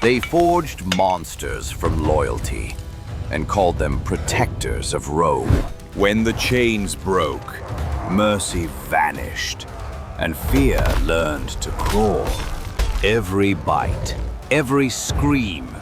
They forged monsters from loyalty and called them protectors of Rome. When the chains broke, mercy vanished, and fear learned to crawl. Every bite, every scream,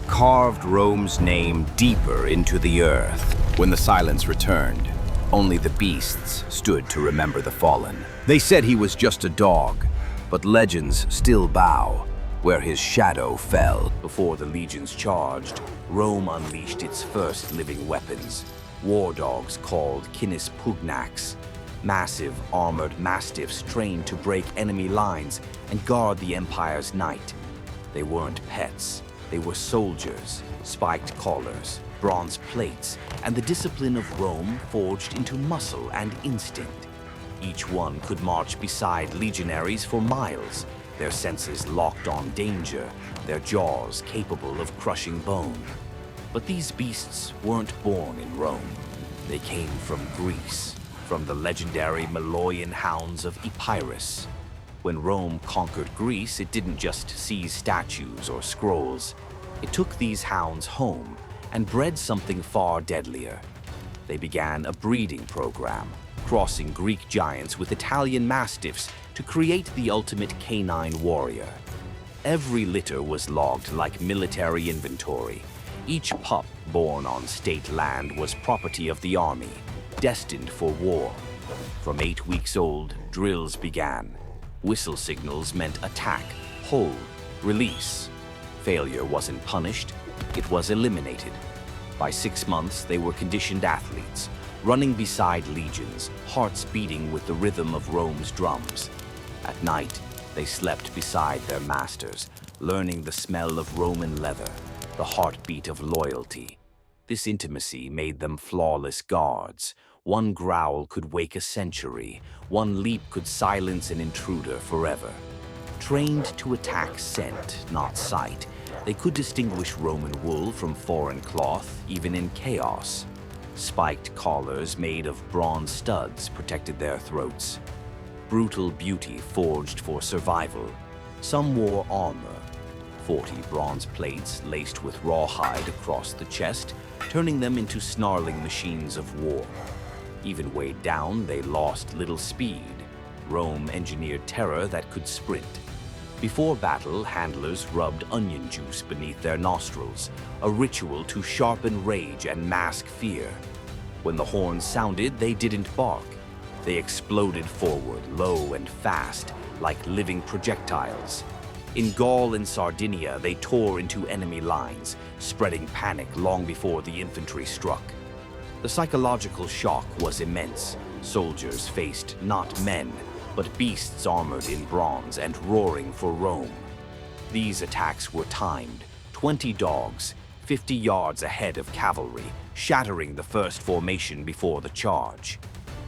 carved Rome's name deeper into the earth. When the silence returned, only the beasts stood to remember the fallen. They said he was just a dog, but legends still bow where his shadow fell. Before the legions charged, Rome unleashed its first living weapons, war dogs called cinis pugnax, massive armored mastiffs trained to break enemy lines and guard the empire's night. They weren't pets, they were soldiers, spiked collars, bronze plates, and the discipline of Rome forged into muscle and instinct. Each one could march beside legionaries for miles, their senses locked on danger, their jaws capable of crushing bone. But these beasts weren't born in Rome. They came from Greece, from the legendary Molossian hounds of Epirus. When Rome conquered Greece, it didn't just seize statues or scrolls. It took these hounds home and bred something far deadlier. They began a breeding program, crossing Greek giants with Italian mastiffs to create the ultimate canine warrior. Every litter was logged like military inventory. Each pup born on state land was property of the army, destined for war. From 8 weeks old, drills began. Whistle signals meant attack, hold, release. Failure wasn't punished, it was eliminated. By 6 months, they were conditioned athletes, running beside legions, hearts beating with the rhythm of Rome's drums. At night, they slept beside their masters, learning the smell of Roman leather, the heartbeat of loyalty. This intimacy made them flawless guards. One growl could wake a century, one leap could silence an intruder forever. Trained to attack scent, not sight, they could distinguish Roman wool from foreign cloth, even in chaos. Spiked collars made of bronze studs protected their throats. Brutal beauty forged for survival. Some wore armor, 40 bronze plates laced with rawhide across the chest, turning them into snarling machines of war. Even weighed down, they lost little speed. Rome engineered terror that could sprint. Before battle, handlers rubbed onion juice beneath their nostrils, a ritual to sharpen rage and mask fear. When the horn sounded, they didn't bark. They exploded forward, low and fast, like living projectiles. In Gaul and Sardinia, they tore into enemy lines, spreading panic long before the infantry struck. The psychological shock was immense. Soldiers faced not men, but beasts armored in bronze and roaring for Rome. These attacks were timed, 20 dogs, 50 yards ahead of cavalry, shattering the first formation before the charge.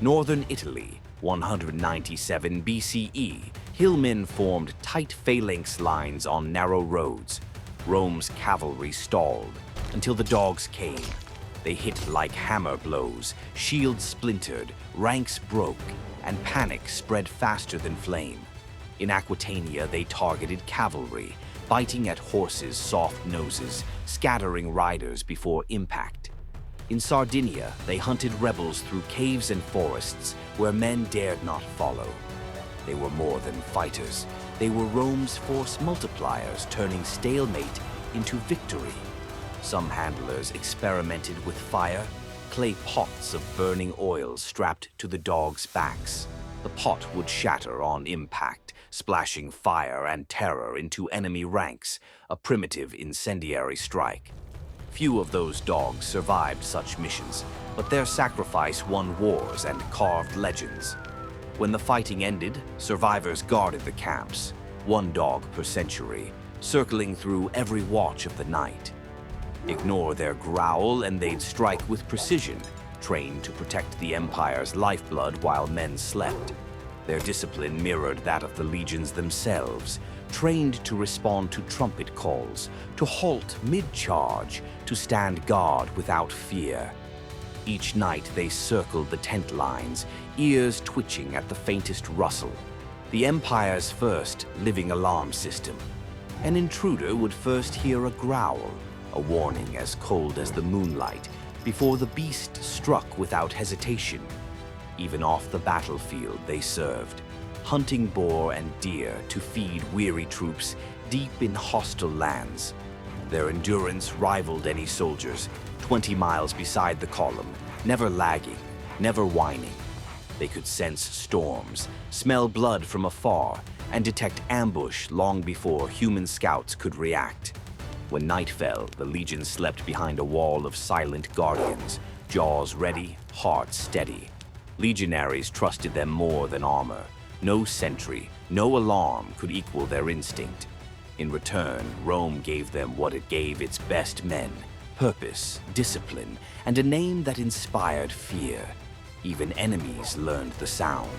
Northern Italy, 197 BCE, hillmen formed tight phalanx lines on narrow roads. Rome's cavalry stalled until the dogs came. They hit like hammer blows, shields splintered, ranks broke, and panic spread faster than flame. In Aquitania, they targeted cavalry, biting at horses' soft noses, scattering riders before impact. In Sardinia, they hunted rebels through caves and forests where men dared not follow. They were more than fighters. They were Rome's force multipliers, turning stalemate into victory. Some handlers experimented with fire, clay pots of burning oil strapped to the dogs' backs. The pot would shatter on impact, splashing fire and terror into enemy ranks, a primitive incendiary strike. Few of those dogs survived such missions, but their sacrifice won wars and carved legends. When the fighting ended, survivors guarded the camps, 1 dog per century, circling through every watch of the night. Ignore their growl and they'd strike with precision, trained to protect the Empire's lifeblood while men slept. Their discipline mirrored that of the legions themselves, trained to respond to trumpet calls, to halt mid-charge, to stand guard without fear. Each night they circled the tent lines, ears twitching at the faintest rustle. The Empire's first living alarm system. An intruder would first hear a growl, a warning as cold as the moonlight, before the beast struck without hesitation. Even off the battlefield they served, hunting boar and deer to feed weary troops deep in hostile lands. Their endurance rivaled any soldier's, 20 miles beside the column, never lagging, never whining. They could sense storms, smell blood from afar, and detect ambush long before human scouts could react. When night fell, the Legion slept behind a wall of silent guardians, jaws ready, hearts steady. Legionaries trusted them more than armor. No sentry, no alarm could equal their instinct. In return, Rome gave them what it gave its best men: purpose, discipline, and a name that inspired fear. Even enemies learned the sound,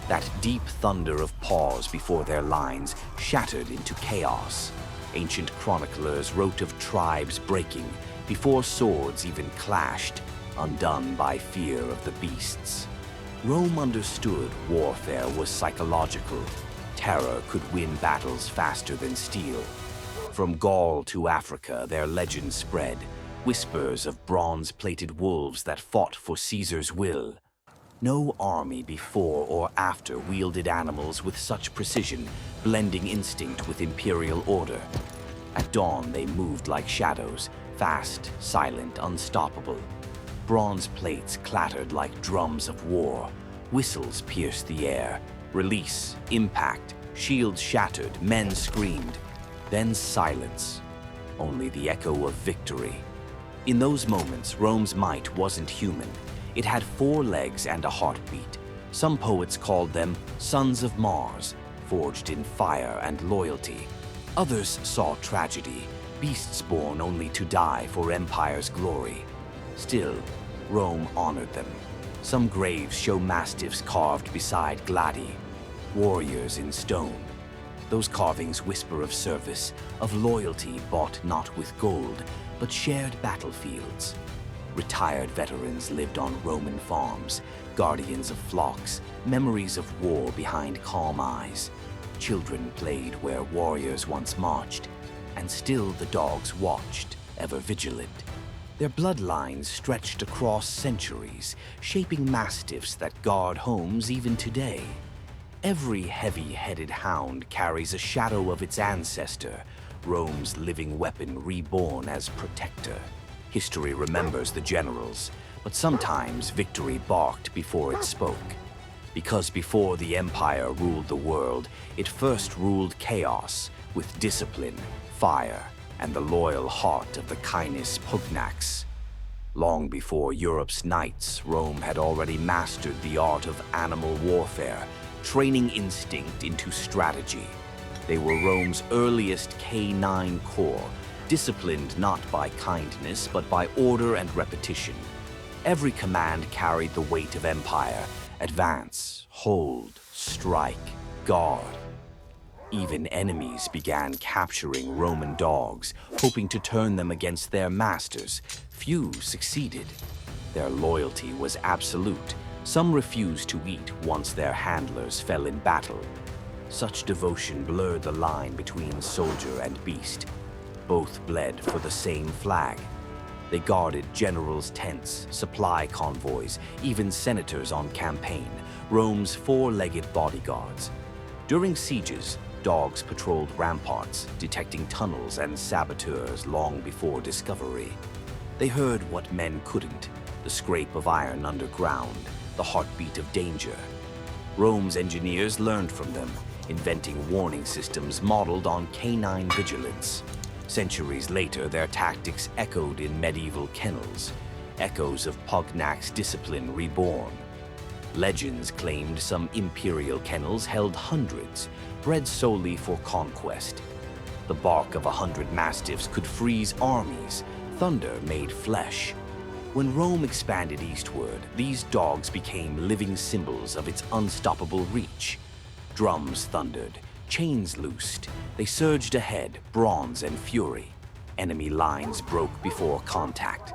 that deep thunder of pause before their lines shattered into chaos. Ancient chroniclers wrote of tribes breaking before swords even clashed, undone by fear of the beasts. Rome understood warfare was psychological. Terror could win battles faster than steel. From Gaul to Africa, their legends spread, whispers of bronze-plated wolves that fought for Caesar's will. No army before or after wielded animals with such precision, blending instinct with imperial order. At dawn, they moved like shadows, fast, silent, unstoppable. Bronze plates clattered like drums of war. Whistles pierced the air. Release, impact, shields shattered, men screamed. Then silence. Only the echo of victory. In those moments, Rome's might wasn't human. It had 4 legs and a heartbeat. Some poets called them sons of Mars, forged in fire and loyalty. Others saw tragedy, beasts born only to die for empire's glory. Still, Rome honored them. Some graves show mastiffs carved beside gladi, warriors in stone. Those carvings whisper of service, of loyalty bought not with gold, but shared battlefields. Retired veterans lived on Roman farms, guardians of flocks, memories of war behind calm eyes. Children played where warriors once marched, and still the dogs watched, ever vigilant. Their bloodlines stretched across centuries, shaping mastiffs that guard homes even today. Every heavy-headed hound carries a shadow of its ancestor, Rome's living weapon reborn as protector. History remembers the generals, but sometimes victory barked before it spoke. Because before the empire ruled the world, it first ruled chaos with discipline, fire, and the loyal heart of the canis pugnax. Long before Europe's knights, Rome had already mastered the art of animal warfare, training instinct into strategy. They were Rome's earliest canine corps, disciplined not by kindness, but by order and repetition. Every command carried the weight of empire: advance, hold, strike, guard. Even enemies began capturing Roman dogs, hoping to turn them against their masters. Few succeeded. Their loyalty was absolute. Some refused to eat once their handlers fell in battle. Such devotion blurred the line between soldier and beast. Both bled for the same flag. They guarded generals' tents, supply convoys, even senators on campaign, Rome's 4-legged bodyguards. During sieges, dogs patrolled ramparts, detecting tunnels and saboteurs long before discovery. They heard what men couldn't: the scrape of iron underground, the heartbeat of danger. Rome's engineers learned from them, inventing warning systems modeled on canine vigilance. Centuries later, their tactics echoed in medieval kennels, echoes of Pugnax discipline reborn. Legends claimed some imperial kennels held hundreds, bred solely for conquest. The bark of 100 mastiffs could freeze armies. Thunder made flesh. When Rome expanded eastward, these dogs became living symbols of its unstoppable reach. Drums thundered, chains loosed. They surged ahead, bronze and fury. Enemy lines broke before contact.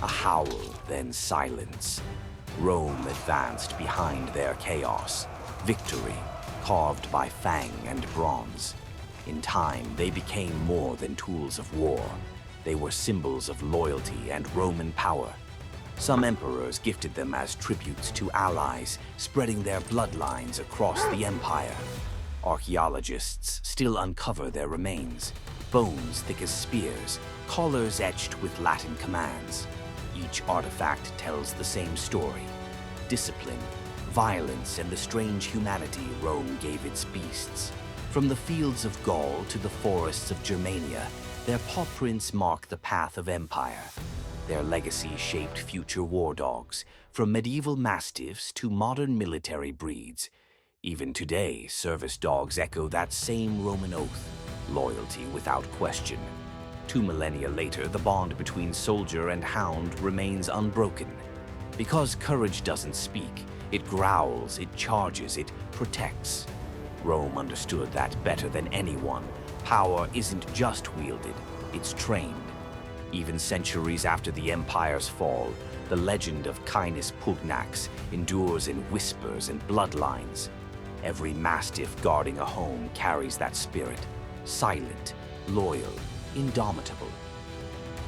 A howl, then silence. Rome advanced behind their chaos. Victory, carved by fang and bronze. In time, they became more than tools of war. They were symbols of loyalty and Roman power. Some emperors gifted them as tributes to allies, spreading their bloodlines across the empire. Archaeologists still uncover their remains, bones thick as spears, collars etched with Latin commands. Each artifact tells the same story: discipline, violence, and the strange humanity Rome gave its beasts. From the fields of Gaul to the forests of Germania, their paw prints mark the path of empire. Their legacy shaped future war dogs, from medieval mastiffs to modern military breeds. Even today, service dogs echo that same Roman oath: loyalty without question. 2 millennia later, the bond between soldier and hound remains unbroken. Because courage doesn't speak, it growls, it charges, it protects. Rome understood that better than anyone. Power isn't just wielded, it's trained. Even centuries after the empire's fall, the legend of canis pugnax endures in whispers and bloodlines. Every mastiff guarding a home carries that spirit: silent, loyal, indomitable.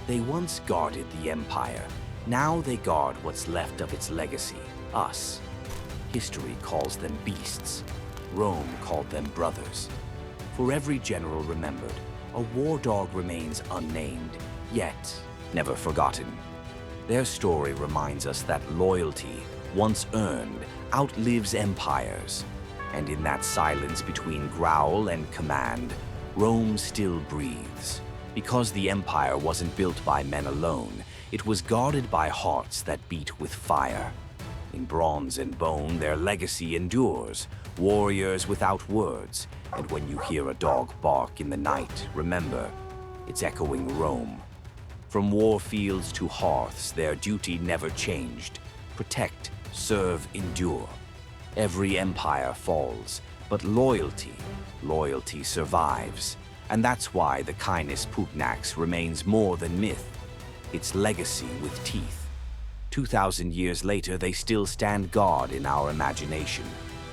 They once guarded the empire. Now they guard what's left of its legacy: us. History calls them beasts. Rome called them brothers. For every general remembered, a war dog remains unnamed, yet never forgotten. Their story reminds us that loyalty, once earned, outlives empires. And in that silence between growl and command, Rome still breathes. Because the empire wasn't built by men alone, it was guarded by hearts that beat with fire. In bronze and bone, their legacy endures, warriors without words. And when you hear a dog bark in the night, remember, it's echoing Rome. From war fields to hearths, their duty never changed: protect, serve, endure. Every empire falls, but loyalty survives. And that's why the canis pugnax remains more than myth. It's legacy with teeth. 2,000 years later, they still stand guard in our imagination,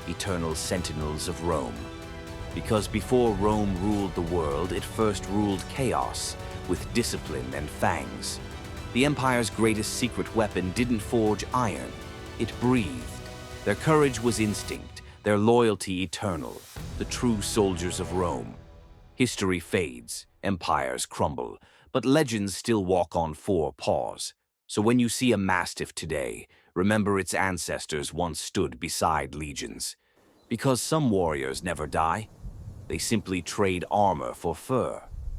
eternal sentinels of Rome. Because before Rome ruled the world, it first ruled chaos, with discipline and fangs. The empire's greatest secret weapon didn't forge iron, it breathed. Their courage was instinct, their loyalty eternal, the true soldiers of Rome. History fades, empires crumble, but legends still walk on 4 paws. So when you see a mastiff today, remember its ancestors once stood beside legions. Because some warriors never die, they simply trade armor for fur.